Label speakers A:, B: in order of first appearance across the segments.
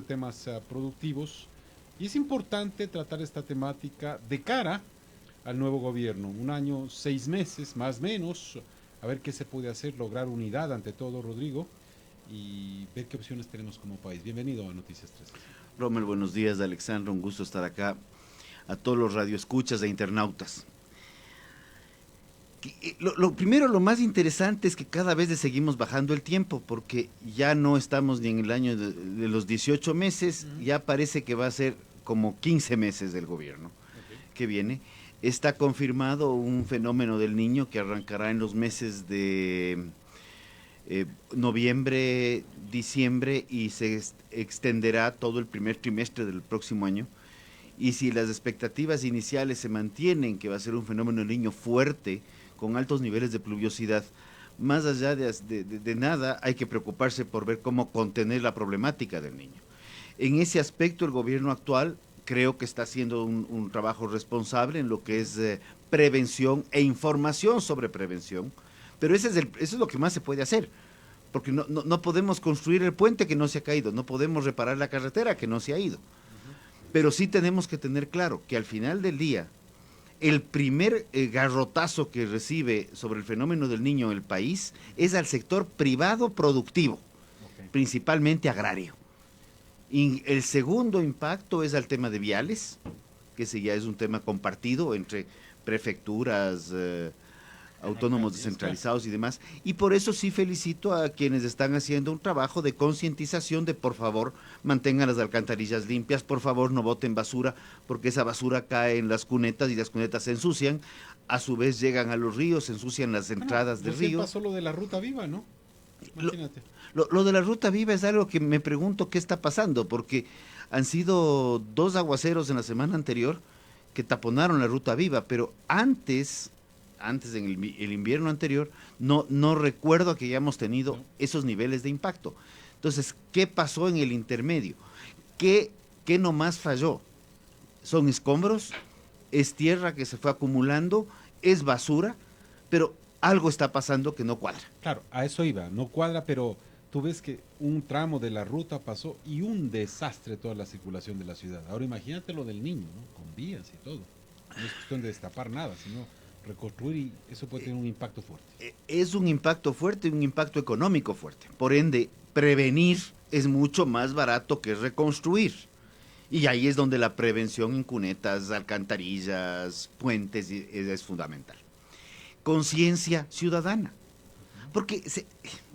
A: de temas productivos y es importante tratar esta temática de cara al nuevo gobierno. Un año, 6 meses, más o menos, a ver qué se puede hacer, lograr unidad ante todo, Rodrigo, y ver qué opciones tenemos como país. Bienvenido a Noticias 3.
B: Rommel, buenos días, Alexandra, un gusto estar acá. A todos los radioescuchas e internautas. Lo primero, lo más interesante es que cada vez le seguimos bajando el tiempo, porque ya no estamos ni en el año de los 18 meses, ya parece que va a ser como 15 meses del gobierno que viene. Está confirmado un fenómeno del Niño que arrancará en los meses de noviembre, diciembre y se extenderá todo el primer trimestre del próximo año. Y si las expectativas iniciales se mantienen, que va a ser un fenómeno del Niño fuerte, con altos niveles de pluviosidad, más allá de nada hay que preocuparse por ver cómo contener la problemática del niño. En ese aspecto el gobierno actual creo que está haciendo un trabajo responsable en lo que es prevención e información sobre prevención, pero eso es lo que más se puede hacer, porque no podemos construir el puente que no se ha caído, no podemos reparar la carretera que no se ha ido, pero sí tenemos que tener claro que al final del día, el primer garrotazo que recibe sobre el fenómeno del niño en el país es al sector privado productivo, principalmente agrario. Y el segundo impacto es al tema de viales, que ese ya es un tema compartido entre prefecturas, autónomos descentralizados y demás, y por eso sí felicito a quienes están haciendo un trabajo de concientización de por favor mantengan las alcantarillas limpias, por favor no boten basura, porque esa basura cae en las cunetas y las cunetas se ensucian, a su vez llegan a los ríos, se ensucian las entradas del río.
A: Pasó lo de la ruta viva, ¿no? Imagínate.
B: Lo de la ruta viva es algo que me pregunto qué está pasando, porque han sido 2 aguaceros en la semana anterior que taponaron la ruta viva, pero antes en el invierno anterior, no recuerdo que hayamos tenido esos niveles de impacto. Entonces, ¿qué pasó en el intermedio? ¿Qué nomás falló? ¿Son escombros? ¿Es tierra que se fue acumulando? ¿Es basura? Pero algo está pasando que no cuadra.
A: Claro, a eso iba, no cuadra, pero tú ves que un tramo de la ruta pasó y un desastre toda la circulación de la ciudad. Ahora imagínate lo del niño, ¿no? Con vías y todo. No es cuestión de destapar nada, sino reconstruir y eso puede tener un impacto fuerte.
B: Es un impacto fuerte y un impacto económico fuerte. Por ende, prevenir es mucho más barato que reconstruir. Y ahí es donde la prevención en cunetas, alcantarillas, puentes es fundamental. Conciencia ciudadana. Porque,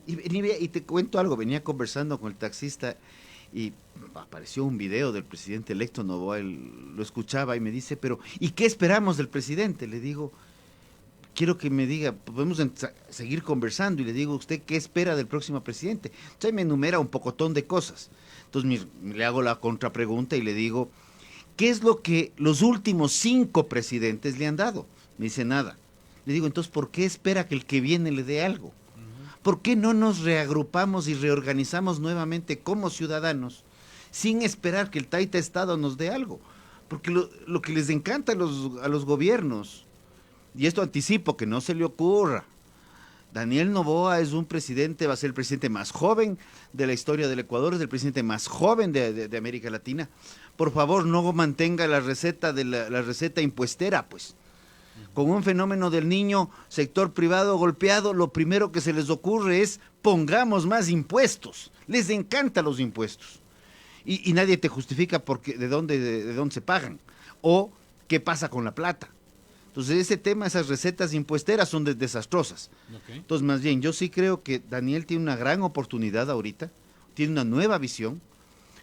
B: y te cuento algo, venía conversando con el taxista y apareció un video del presidente electo Novoa, él lo escuchaba y me dice, pero ¿y qué esperamos del presidente? Le digo, quiero que me diga, podemos seguir conversando, y le digo, ¿usted qué espera del próximo presidente? Entonces me enumera un pocotón de cosas. Entonces le hago la contrapregunta y le digo, ¿qué es lo que los últimos 5 presidentes le han dado? Me dice, nada. Le digo, entonces, ¿por qué espera que el que viene le dé algo? ¿Por qué no nos reagrupamos y reorganizamos nuevamente como ciudadanos sin esperar que el Taita Estado nos dé algo? Porque lo que les encanta a los gobiernos, y esto anticipo, que no se le ocurra, Daniel Noboa es un presidente, va a ser el presidente más joven de la historia del Ecuador, es el presidente más joven de América Latina. Por favor, no mantenga la receta la receta impuestera, pues. Con un fenómeno del niño, sector privado golpeado, lo primero que se les ocurre es pongamos más impuestos. Les encantan los impuestos. Y nadie te justifica de dónde se pagan. O qué pasa con la plata. Entonces ese tema, esas recetas impuesteras son desastrosas. Okay. Entonces más bien, yo sí creo que Daniel tiene una gran oportunidad ahorita, tiene una nueva visión.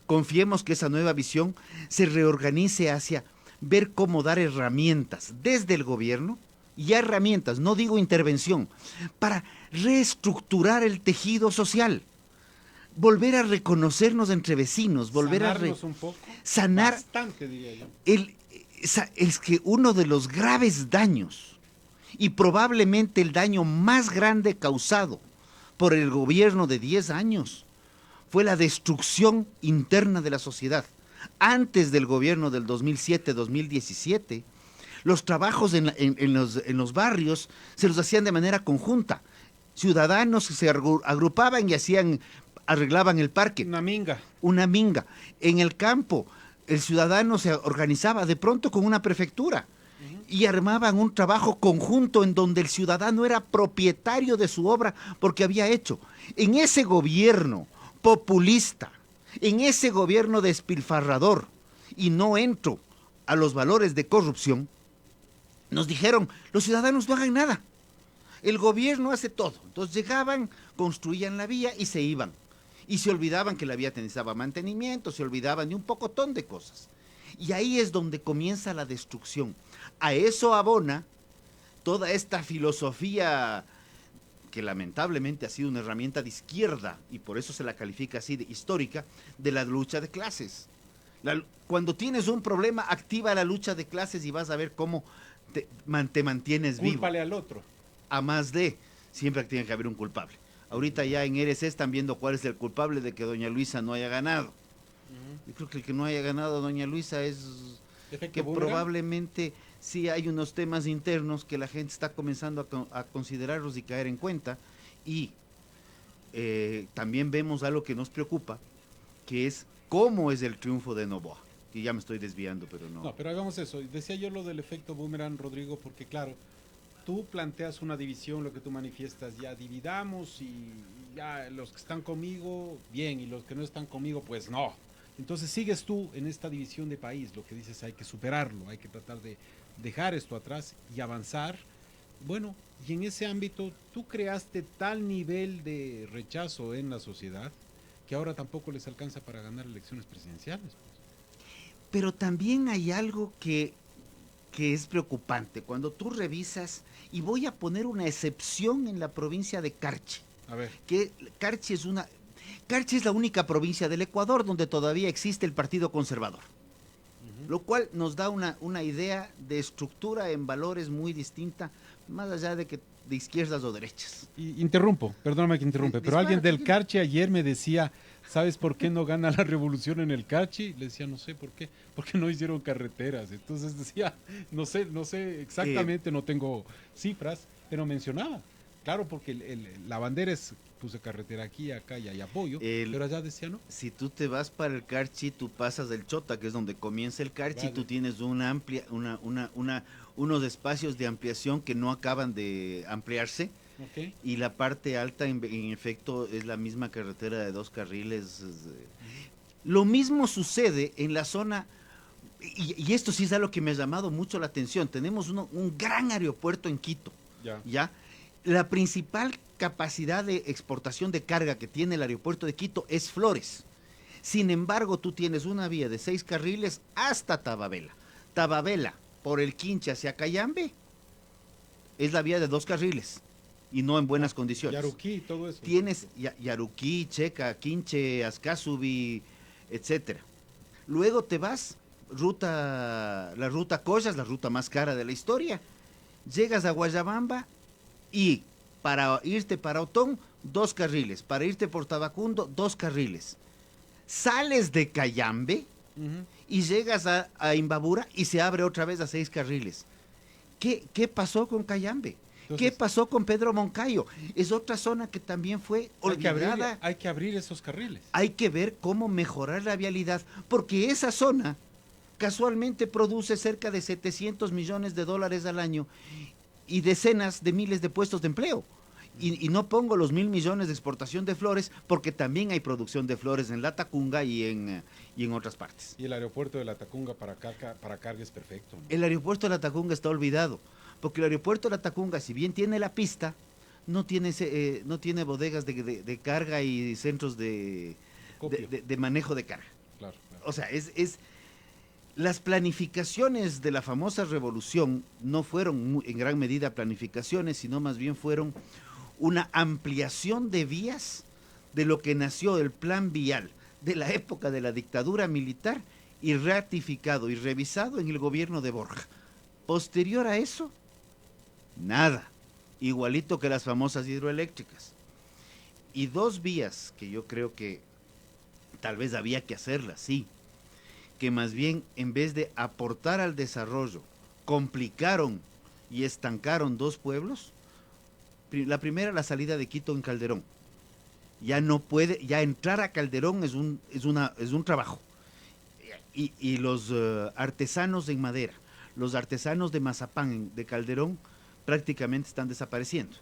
B: Confiemos que esa nueva visión se reorganice hacia ver cómo dar herramientas desde el gobierno, y herramientas, no digo intervención, para reestructurar el tejido social, volver a reconocernos entre vecinos, volver
A: sanarnos un poco,
B: sanar,
A: bastante, diría yo.
B: Es que uno de los graves daños, y probablemente el daño más grande causado por el gobierno de 10 años, fue la destrucción interna de la sociedad. Antes del gobierno del 2007-2017, los trabajos en los barrios se los hacían de manera conjunta. Ciudadanos se agrupaban y hacían arreglaban el parque.
A: Una minga.
B: Una minga. En el campo, el ciudadano se organizaba de pronto con una prefectura y armaban un trabajo conjunto en donde el ciudadano era propietario de su obra porque había hecho. En ese gobierno populista, en ese gobierno despilfarrador, y no entro a los valores de corrupción, nos dijeron, los ciudadanos no hagan nada. El gobierno hace todo. Entonces llegaban, construían la vía y se iban. Y se olvidaban que la vía necesitaba mantenimiento, se olvidaban de un pocotón de cosas. Y ahí es donde comienza la destrucción. A eso abona toda esta filosofía que lamentablemente ha sido una herramienta de izquierda, y por eso se la califica así de histórica, de la lucha de clases. Cuando tienes un problema, activa la lucha de clases y vas a ver cómo te mantienes vivo.
A: Cúlpale al otro.
B: A más de, siempre tiene que haber un culpable. Ahorita ya en RC están viendo cuál es el culpable de que doña Luisa no haya ganado. Yo creo que el que no haya ganado doña Luisa es que probablemente sí hay unos temas internos que la gente está comenzando a considerarlos y caer en cuenta. Y también vemos algo que nos preocupa, que es cómo es el triunfo de Noboa. Y ya me estoy desviando, pero no.
A: No, pero hagamos eso. Decía yo lo del efecto boomerang, Rodrigo, porque claro, tú planteas una división, lo que tú manifiestas, ya dividamos y ya los que están conmigo, bien, y los que no están conmigo, pues no. Entonces sigues tú en esta división de país, lo que dices, hay que superarlo, hay que tratar de dejar esto atrás y avanzar. Bueno, y en ese ámbito tú creaste tal nivel de rechazo en la sociedad que ahora tampoco les alcanza para ganar elecciones presidenciales. Pues.
B: Pero también hay algo que es preocupante. Cuando tú revisas, y voy a poner una excepción en la provincia de Carchi.
A: A ver.
B: Que Carchi es la única provincia del Ecuador donde todavía existe el Partido Conservador. Lo cual nos da una idea de estructura en valores muy distinta, más allá de izquierdas o derechas.
A: Interrumpo, perdóname que interrumpe, pero alguien del Carchi ayer me decía, ¿sabes por qué no gana la revolución en el Carchi? Le decía, no sé por qué, porque no hicieron carreteras. Entonces decía, no sé exactamente, no tengo cifras, pero mencionaba. Claro, porque la bandera es, puse carretera aquí, acá y hay apoyo, pero allá decía no.
B: Si tú te vas para el Carchi, tú pasas del Chota, que es donde comienza el Carchi, vale. Tú tienes unos espacios de ampliación que no acaban de ampliarse, okay. Y la parte alta, en efecto, es la misma carretera de 2 carriles. Lo mismo sucede en la zona, y esto sí es algo que me ha llamado mucho la atención. Tenemos un gran aeropuerto en Quito, ¿ya? La principal capacidad de exportación de carga que tiene el aeropuerto de Quito es flores. Sin embargo, tú tienes una vía de 6 carriles hasta Tababela. Tababela, por el Quinche hacia Cayambe, es la vía de 2 carriles y no en buenas condiciones.
A: Yaruquí, todo eso.
B: Tienes Yaruquí, Checa, Quinche, Azcasubi, etcétera. Luego te vas, la ruta Collas, la ruta más cara de la historia. Llegas a Guayabamba y para irte para Otón, 2 carriles. Para irte por Tabacundo, 2 carriles. Sales de Cayambe y llegas a Imbabura y se abre otra vez a 6 carriles. ¿Qué pasó con Cayambe? Entonces, ¿qué pasó con Pedro Moncayo? Es otra zona que también fue olvidada.
A: Hay que abrir esos carriles.
B: Hay que ver cómo mejorar la vialidad, porque esa zona casualmente produce cerca de 700 millones de dólares al año y decenas de miles de puestos de empleo. Y no pongo los 1.000 millones de exportación de flores, porque también hay producción de flores en La Tacunga y en otras partes.
A: Y el aeropuerto de La Tacunga para carga es perfecto, ¿no?
B: El aeropuerto de La Tacunga está olvidado, porque el aeropuerto de La Tacunga, si bien tiene la pista, no tiene bodegas de carga y centros de manejo de carga.
A: Claro.
B: O sea, las planificaciones de la famosa revolución no fueron en gran medida planificaciones, sino más bien fueron una ampliación de vías de lo que nació el plan vial de la época de la dictadura militar y ratificado y revisado en el gobierno de Borja. Posterior a eso, nada, igualito que las famosas hidroeléctricas. Y 2 vías que yo creo que tal vez había que hacerlas, sí, que más bien en vez de aportar al desarrollo, complicaron y estancaron 2 pueblos. La primera, la salida de Quito en Calderón. Ya no puede, ya entrar a Calderón es un trabajo. Y los artesanos en madera, los artesanos de mazapán de Calderón prácticamente están desapareciendo.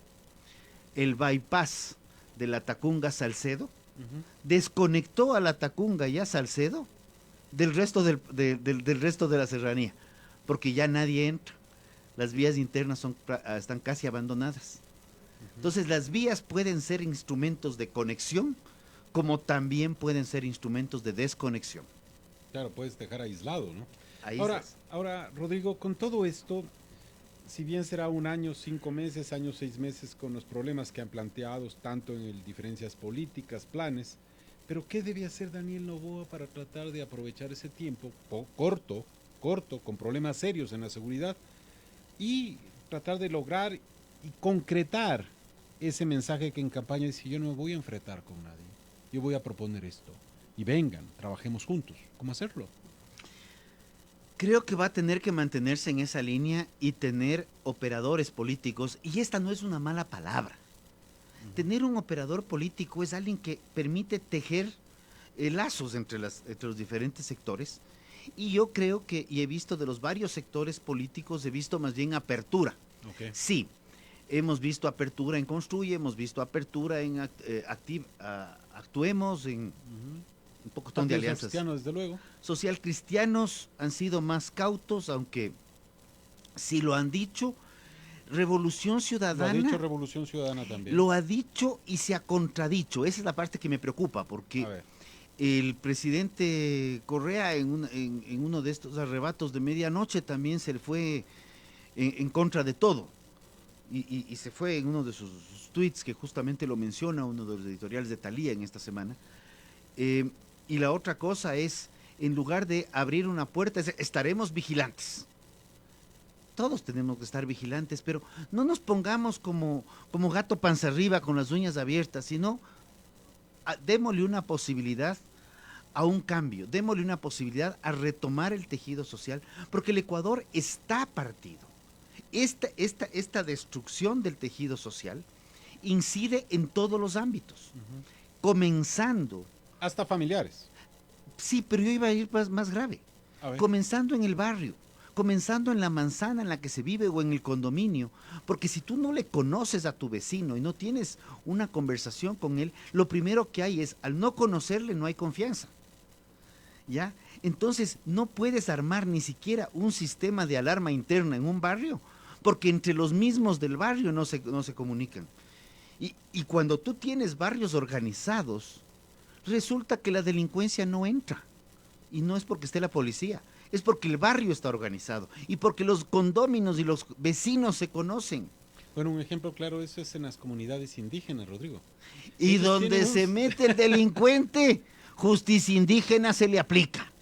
B: El bypass de la Tacunga Salcedo desconectó a la Tacunga y a Salcedo del resto del resto de la serranía, porque ya nadie entra. Las vías internas están casi abandonadas. Entonces las vías pueden ser instrumentos de conexión, como también pueden ser instrumentos de desconexión.
A: Claro, puedes dejar aislado, ¿no?
B: Ahora,
A: Ahora, Rodrigo, con todo esto, si bien será un año, 5 meses, año, 6 meses, con los problemas que han planteado, tanto en el diferencias políticas, planes, pero ¿qué debe hacer Daniel Noboa para tratar de aprovechar ese tiempo corto, con problemas serios en la seguridad, y tratar de lograr y concretar ese mensaje que en campaña dice: yo no me voy a enfrentar con nadie, yo voy a proponer esto, y vengan, trabajemos juntos? ¿Cómo hacerlo?
B: creo que va a tener que mantenerse en esa línea y tener operadores políticos, y esta no es una mala palabra. Tener un operador político es alguien que permite tejer lazos entre los diferentes sectores, y yo creo que, y he visto de los varios sectores políticos, he visto más bien apertura.
A: Okay.
B: Sí, hemos visto apertura en Construye, hemos visto apertura en Actuemos, en un poco de alianzas.
A: Cristianos, desde luego.
B: Social cristianos han sido más cautos, aunque sí lo han dicho. Revolución Ciudadana.
A: Lo ha dicho Revolución Ciudadana también.
B: Lo ha dicho y se ha contradicho. Esa es la parte que me preocupa, porque el presidente Correa en uno de estos arrebatos de medianoche también se le fue en contra de todo. Y se fue en uno de sus tweets, que justamente lo menciona, uno de los editoriales de Thalía en esta semana. Y la otra cosa es, en lugar de abrir una puerta, estaremos vigilantes. Todos tenemos que estar vigilantes, pero no nos pongamos como gato panza arriba con las uñas abiertas, sino démosle una posibilidad a un cambio, démosle una posibilidad a retomar el tejido social, porque el Ecuador está partido. Esta destrucción del tejido social incide en todos los ámbitos, comenzando...
A: Hasta familiares.
B: Sí, pero yo iba a ir más grave. Comenzando en el barrio, comenzando en la manzana en la que se vive o en el condominio, porque si tú no le conoces a tu vecino y no tienes una conversación con él, lo primero que hay es, al no conocerle no hay confianza, ¿ya? Entonces no puedes armar ni siquiera un sistema de alarma interna en un barrio, porque entre los mismos del barrio no se comunican. Y cuando tú tienes barrios organizados, resulta que la delincuencia no entra, y no es porque esté la policía, es porque el barrio está organizado y porque los condóminos y los vecinos se conocen.
A: Bueno, un ejemplo claro de eso es en las comunidades indígenas, Rodrigo.
B: Y donde se mete el delincuente, justicia indígena se le aplica.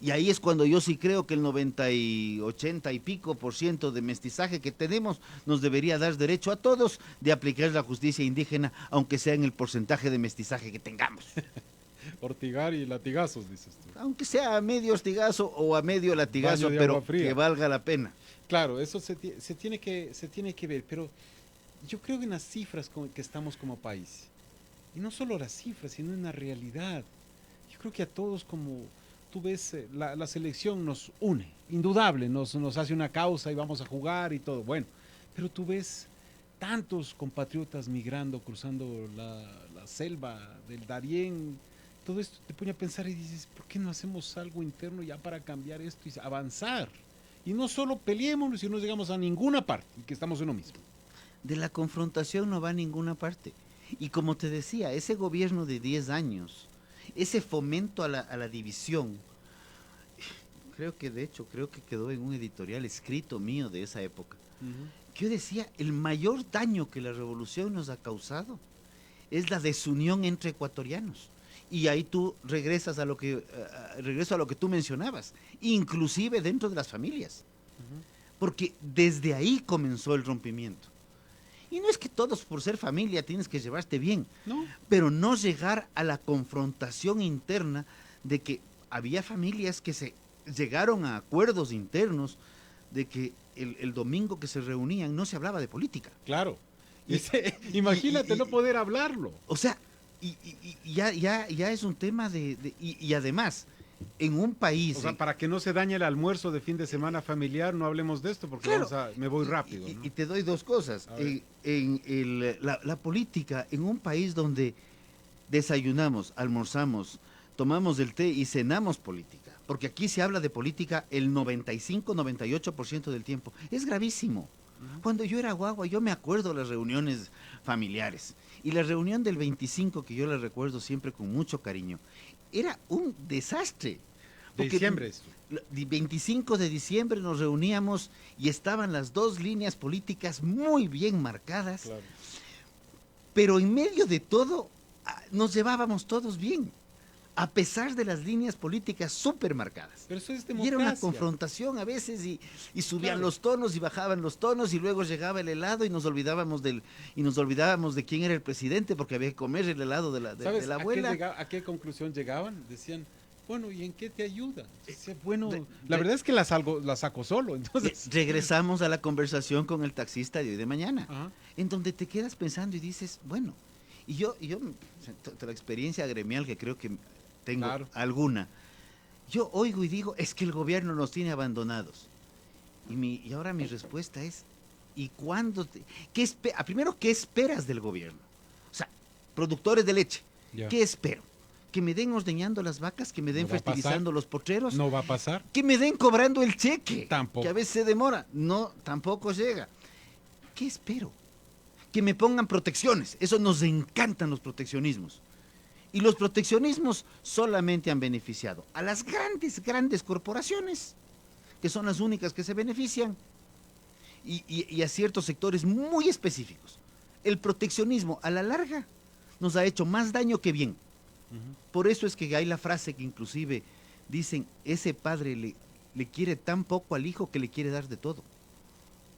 B: Y ahí es cuando yo sí creo que el 90 y 80 y pico % de mestizaje que tenemos nos debería dar derecho a todos de aplicar la justicia indígena, aunque sea en el porcentaje de mestizaje que tengamos.
A: Ortigar y latigazos, dices tú.
B: Aunque sea a medio ortigazo o a medio latigazo, pero que valga la pena.
A: Claro, eso se tiene que ver, pero yo creo que en las cifras que estamos como país, y no solo las cifras, sino en la realidad, yo creo que a todos, como tú ves, la selección nos une, indudable, nos hace una causa y vamos a jugar y todo, bueno, pero tú ves tantos compatriotas migrando, cruzando la selva del Darién. Todo esto te pone a pensar y dices, ¿por qué no hacemos algo interno ya para cambiar esto y avanzar? Y no solo peleémonos y no llegamos a ninguna parte y que estamos en lo mismo.
B: De la confrontación no va a ninguna parte. Y como te decía, ese gobierno de 10 años, ese fomento a la división, creo que quedó en un editorial escrito mío de esa época. Que yo decía, el mayor daño que la revolución nos ha causado es la desunión entre ecuatorianos. Y ahí tú regreso a lo que tú mencionabas, inclusive dentro de las familias, porque desde ahí comenzó el rompimiento. Y no es que todos por ser familia tienes que llevarte bien,
A: ¿no?
B: Pero no llegar a la confrontación interna de que había familias que se llegaron a acuerdos internos de que el domingo que se reunían no se hablaba de política.
A: Claro. Imagínate no poder hablarlo.
B: O sea, ya es un tema y además, en un país...
A: O sea, para que no se dañe el almuerzo de fin de semana familiar, no hablemos de esto porque
B: claro,
A: me voy rápido. ¿No?
B: Y te doy dos cosas. La política, en un país donde desayunamos, almorzamos, tomamos el té y cenamos política, porque aquí se habla de política el 95-98% del tiempo, es gravísimo. Cuando yo era guagua, yo me acuerdo de las reuniones familiares. Y la reunión del 25, que yo la recuerdo siempre con mucho cariño, era un desastre.
A: De diciembre esto.
B: 25 de diciembre nos reuníamos y estaban las dos líneas políticas muy bien marcadas. Claro. Pero en medio de todo, nos llevábamos todos bien, a pesar de las líneas políticas súper marcadas.
A: Pero eso es democracia.
B: Y era una confrontación a veces y subían los tonos y bajaban los tonos y luego llegaba el helado y nos olvidábamos de quién era el presidente porque había que comer el helado de la abuela.
A: ¿A qué conclusión llegaban? Decían, bueno, ¿y en qué te ayuda? Bueno, la verdad es que la saco solo. Entonces
B: regresamos a la conversación con el taxista de hoy de mañana, en donde te quedas pensando y dices, bueno, y yo la experiencia gremial que creo que tengo alguna, yo oigo y digo, es que el gobierno nos tiene abandonados. Y ahora mi respuesta es, ¿y cuándo? Primero, ¿qué esperas del gobierno? O sea, productores de leche, ¿qué espero? ¿Que me den ordeñando las vacas? ¿Que me den fertilizando los potreros?
A: No va a pasar.
B: ¿Que me den cobrando el cheque?
A: Tampoco.
B: Que a veces se demora. No, tampoco llega. ¿Qué espero? Que me pongan protecciones. Eso nos encantan los proteccionismos. Y los proteccionismos solamente han beneficiado a las grandes corporaciones, que son las únicas que se benefician, y a ciertos sectores muy específicos. El proteccionismo, a la larga, nos ha hecho más daño que bien. Por eso es que hay la frase que inclusive dicen, ese padre le quiere tan poco al hijo que le quiere dar de todo.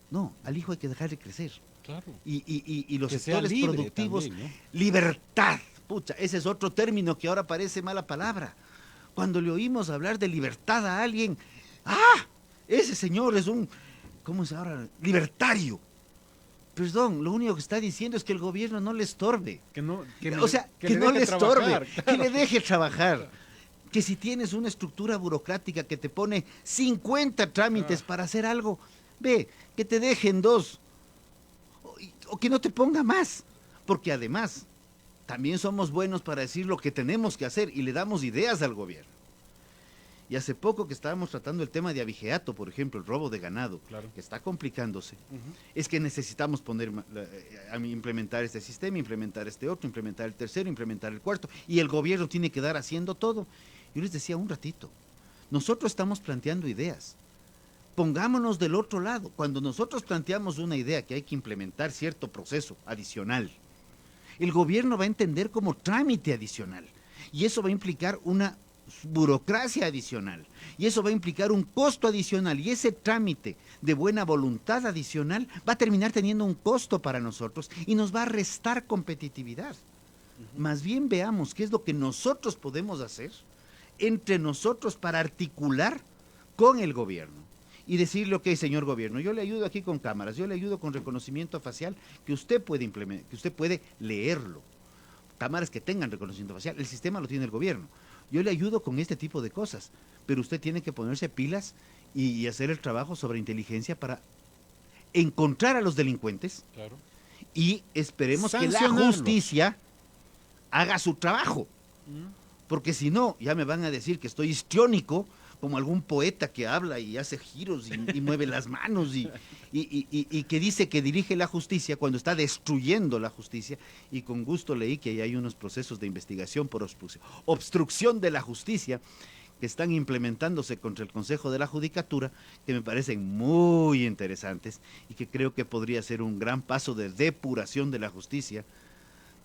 B: No, al hijo hay que dejarle crecer.
A: Claro.
B: Y los sectores productivos, también, ¿no? Libertad. Pucha, ese es otro término que ahora parece mala palabra. Cuando le oímos hablar de libertad a alguien, ese señor es un, ¿cómo es ahora? Libertario. Perdón, lo único que está diciendo es que el gobierno no le estorbe. Que no le estorbe, que le deje trabajar. Que si tienes una estructura burocrática que te pone 50 trámites para hacer algo, ve, que te dejen 2. O que no te ponga más. Porque además, también somos buenos para decir lo que tenemos que hacer y le damos ideas al gobierno. Y hace poco que estábamos tratando el tema de abigeato, por ejemplo, el robo de ganado, que está complicándose, es que necesitamos implementar este sistema, implementar este otro, implementar el tercero, implementar el cuarto, y el gobierno tiene que dar haciendo todo. Yo les decía un ratito, nosotros estamos planteando ideas, pongámonos del otro lado. Cuando nosotros planteamos una idea que hay que implementar cierto proceso adicional, el gobierno va a entender como trámite adicional, y eso va a implicar una burocracia adicional, y eso va a implicar un costo adicional, y ese trámite de buena voluntad adicional va a terminar teniendo un costo para nosotros y nos va a restar competitividad. Más bien veamos qué es lo que nosotros podemos hacer entre nosotros para articular con el gobierno y decirle, ok, señor gobierno, yo le ayudo aquí con cámaras, yo le ayudo con reconocimiento facial, que usted puede implementar, que usted puede leerlo, cámaras que tengan reconocimiento facial, el sistema lo tiene el gobierno. Yo le ayudo con este tipo de cosas, pero usted tiene que ponerse pilas y hacer el trabajo sobre inteligencia para encontrar a los delincuentes. Claro. Y esperemos que la justicia haga su trabajo. Porque si no, ya me van a decir que estoy histriónico, como algún poeta que habla y hace giros y mueve las manos y que dice que dirige la justicia cuando está destruyendo la justicia. Y con gusto leí que hay unos procesos de investigación por obstrucción de la justicia que están implementándose contra el Consejo de la Judicatura, que me parecen muy interesantes y que creo que podría ser un gran paso de depuración de la justicia.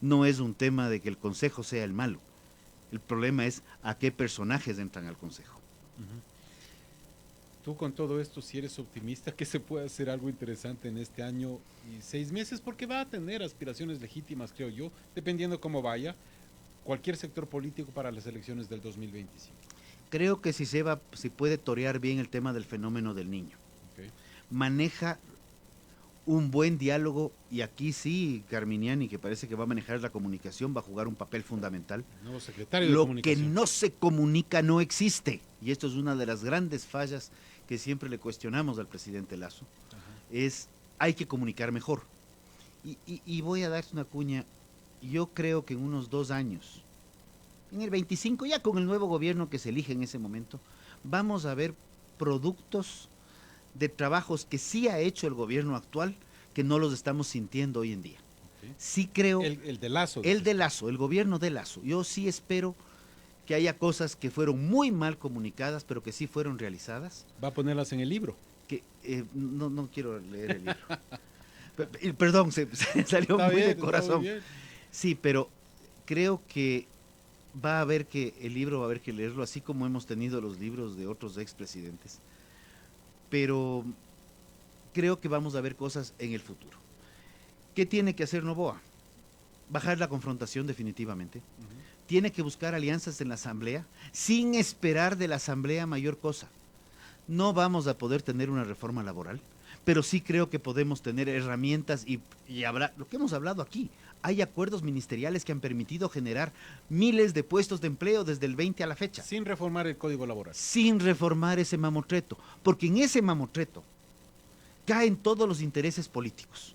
B: No es un tema de que el Consejo sea el malo. El problema es a qué personajes entran al Consejo.
A: Tú con todo esto, si eres optimista, que se puede hacer algo interesante en este año y 6 meses, porque va a tener aspiraciones legítimas, creo yo, dependiendo cómo vaya cualquier sector político para las elecciones del 2025.
B: Creo que si puede torear bien el tema del fenómeno del niño. Maneja un buen diálogo, y aquí sí, Carminiani, que parece que va a manejar la comunicación, va a jugar un papel fundamental.
A: Nuevo secretario de
B: Lo que
A: Comunicación.
B: no se comunica no existe, y esto es una de las grandes fallas que siempre le cuestionamos al presidente Lasso, es hay que comunicar mejor. Y voy a darte una cuña, yo creo que en unos 2 años, en el 25, ya con el nuevo gobierno que se elige en ese momento, vamos a ver productos de trabajos que sí ha hecho el gobierno actual, que no los estamos sintiendo hoy en día.
A: Okay.
B: Sí creo...
A: El de Lasso.
B: El de Lasso, el gobierno de Lasso. Yo sí espero que haya cosas que fueron muy mal comunicadas, pero que sí fueron realizadas.
A: Va a ponerlas en el libro.
B: Que no quiero leer el libro. Perdón, se salió
A: Está
B: muy
A: bien,
B: de
A: está
B: corazón.
A: muy bien.
B: Sí, pero creo que va a haber que el libro va a haber que leerlo, así como hemos tenido los libros de otros expresidentes. Pero creo que vamos a ver cosas en el futuro. ¿Qué tiene que hacer Noboa? Bajar la confrontación definitivamente. Tiene que buscar alianzas en la Asamblea sin esperar de la Asamblea mayor cosa. No vamos a poder tener una reforma laboral, pero sí creo que podemos tener herramientas y habrá, lo que hemos hablado aquí, hay acuerdos ministeriales que han permitido generar miles de puestos de empleo desde el 20 a la fecha.
A: Sin reformar el Código Laboral.
B: Sin reformar ese mamotreto, porque en ese mamotreto caen todos los intereses políticos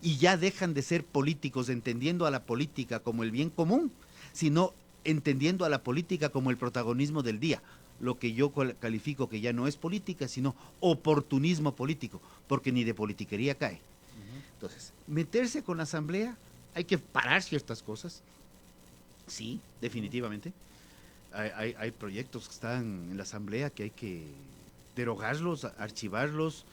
B: y ya dejan de ser políticos entendiendo a la política como el bien común, sino entendiendo a la política como el protagonismo del día, lo que yo califico que ya no es política, sino oportunismo político, porque ni de politiquería cae. Entonces, meterse con la Asamblea, hay que parar ciertas cosas, sí, definitivamente. Hay proyectos que están en la Asamblea que hay que derogarlos, archivarlos,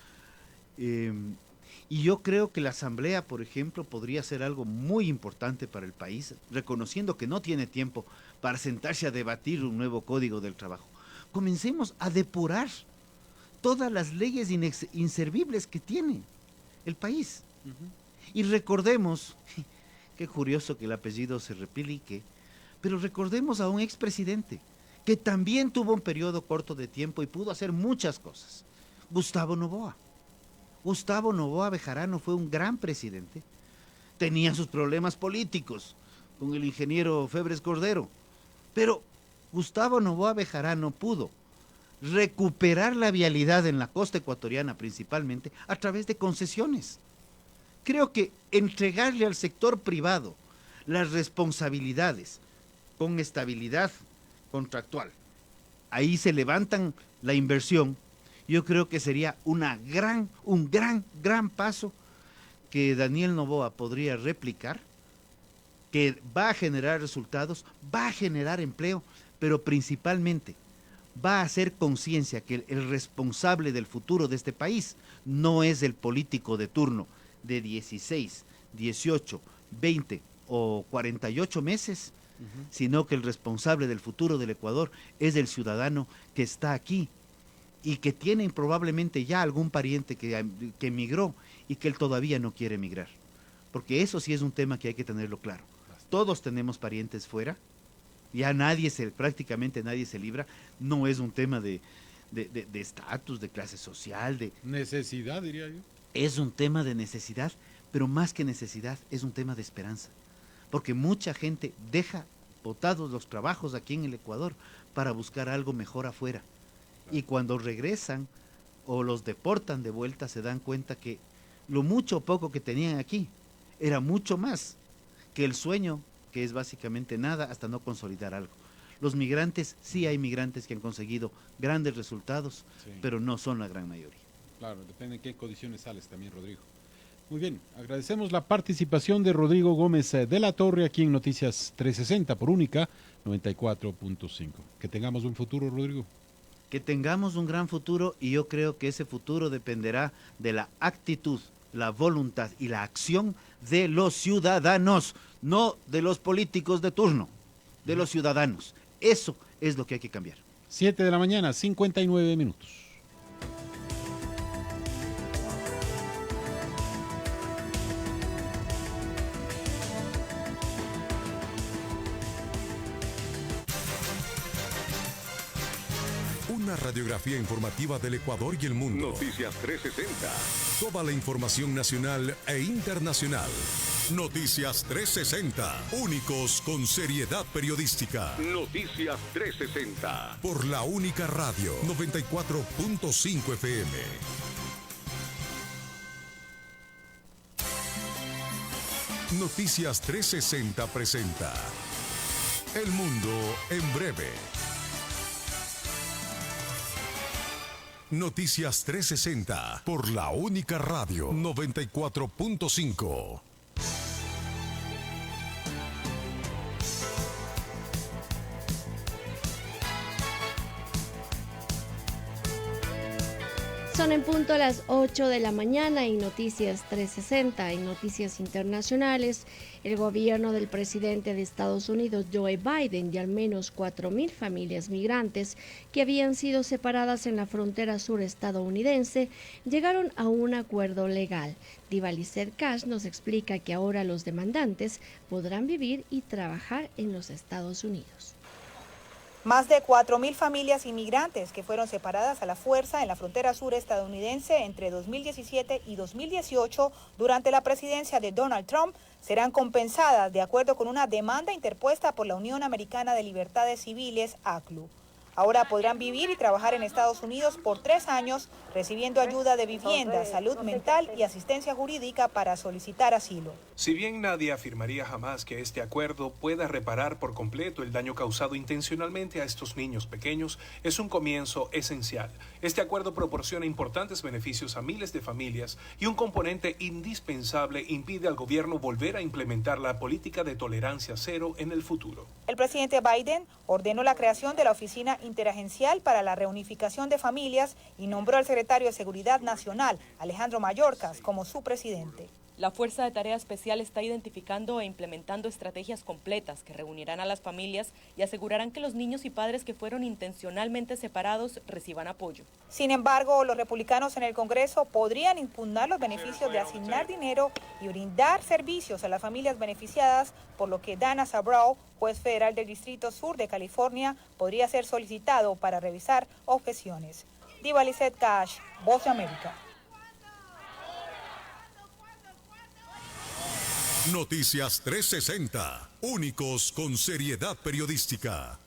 B: y yo creo que la Asamblea, por ejemplo, podría ser algo muy importante para el país, reconociendo que no tiene tiempo para sentarse a debatir un nuevo código del trabajo. Comencemos a depurar todas las leyes inservibles que tiene el país. Y recordemos, qué curioso que el apellido se replique, pero recordemos a un expresidente que también tuvo un periodo corto de tiempo y pudo hacer muchas cosas. Gustavo Noboa. Gustavo Noboa Bejarano fue un gran presidente. Tenía sus problemas políticos con el ingeniero Febres Cordero, pero Gustavo Noboa Bejarano pudo recuperar la vialidad en la costa ecuatoriana principalmente a través de concesiones. Creo que entregarle al sector privado las responsabilidades con estabilidad contractual, ahí se levantan la inversión, yo creo que sería un gran paso que Daniel Noboa podría replicar, que va a generar resultados, va a generar empleo, pero principalmente va a hacer conciencia que el responsable del futuro de este país no es el político de turno de 16, 18, 20 o 48 meses, sino que el responsable del futuro del Ecuador es el ciudadano que está aquí y que tiene probablemente ya algún pariente que emigró y que él todavía no quiere emigrar. Porque eso sí es un tema que hay que tenerlo claro. Todos tenemos parientes fuera, ya prácticamente nadie se libra, no es un tema de estatus, de clase social, de
A: necesidad, diría yo.
B: Es un tema de necesidad, pero más que necesidad, es un tema de esperanza. Porque mucha gente deja botados los trabajos aquí en el Ecuador para buscar algo mejor afuera. Y cuando regresan o los deportan de vuelta, se dan cuenta que lo mucho o poco que tenían aquí era mucho más que el sueño, que es básicamente nada hasta no consolidar algo. Los migrantes, sí hay migrantes que han conseguido grandes resultados, sí, pero no son la gran mayoría.
A: Claro, depende en qué condiciones sales también, Rodrigo. Muy bien, agradecemos la participación de Rodrigo Gómez de la Torre aquí en Noticias 360 por Única 94.5. Que tengamos un futuro, Rodrigo.
B: Que tengamos un gran futuro, y yo creo que ese futuro dependerá de la actitud, la voluntad y la acción de los ciudadanos, no de los políticos de turno, de los ciudadanos. Eso es lo que hay que cambiar.
A: 7 de la mañana, 59 minutos.
C: Una radiografía informativa del Ecuador y el mundo.
D: Noticias 360.
C: Toda la información nacional e internacional. Noticias 360. Únicos con seriedad periodística.
D: Noticias 360.
C: Por la única radio 94.5 FM. Noticias 360 presenta El Mundo en Breve. Noticias 360 por la única radio 94.5.
E: Son en punto las 8 de la mañana en Noticias 360. En noticias internacionales, el gobierno del presidente de Estados Unidos, Joe Biden, y al menos 4.000 familias migrantes que habían sido separadas en la frontera sur estadounidense llegaron a un acuerdo legal. Diva Lizeth Cash nos explica que ahora los demandantes podrán vivir y trabajar en los Estados Unidos.
F: Más de 4.000 familias inmigrantes que fueron separadas a la fuerza en la frontera sur estadounidense entre 2017 y 2018 durante la presidencia de Donald Trump serán compensadas de acuerdo con una demanda interpuesta por la Unión Americana de Libertades Civiles, ACLU. Ahora podrán vivir y trabajar en Estados Unidos por 3 años, recibiendo ayuda de vivienda, salud mental y asistencia jurídica para solicitar asilo.
G: Si bien nadie afirmaría jamás que este acuerdo pueda reparar por completo el daño causado intencionalmente a estos niños pequeños, es un comienzo esencial. Este acuerdo proporciona importantes beneficios a miles de familias y un componente indispensable impide al gobierno volver a implementar la política de tolerancia cero en el futuro.
F: El presidente Biden ordenó la creación de la Oficina Interagencial para la Reunificación de Familias y nombró al secretario de Seguridad Nacional, Alejandro Mayorkas, como su presidente.
H: La Fuerza de Tarea Especial está identificando e implementando estrategias completas que reunirán a las familias y asegurarán que los niños y padres que fueron intencionalmente separados reciban apoyo.
F: Sin embargo, los republicanos en el Congreso podrían impugnar los beneficios de asignar dinero y brindar servicios a las familias beneficiadas, por lo que Dana Sabraw, juez federal del Distrito Sur de California, podría ser solicitado para revisar objeciones. Diva Lizeth Cash, Voz de América.
C: Noticias 360. Únicos con seriedad periodística.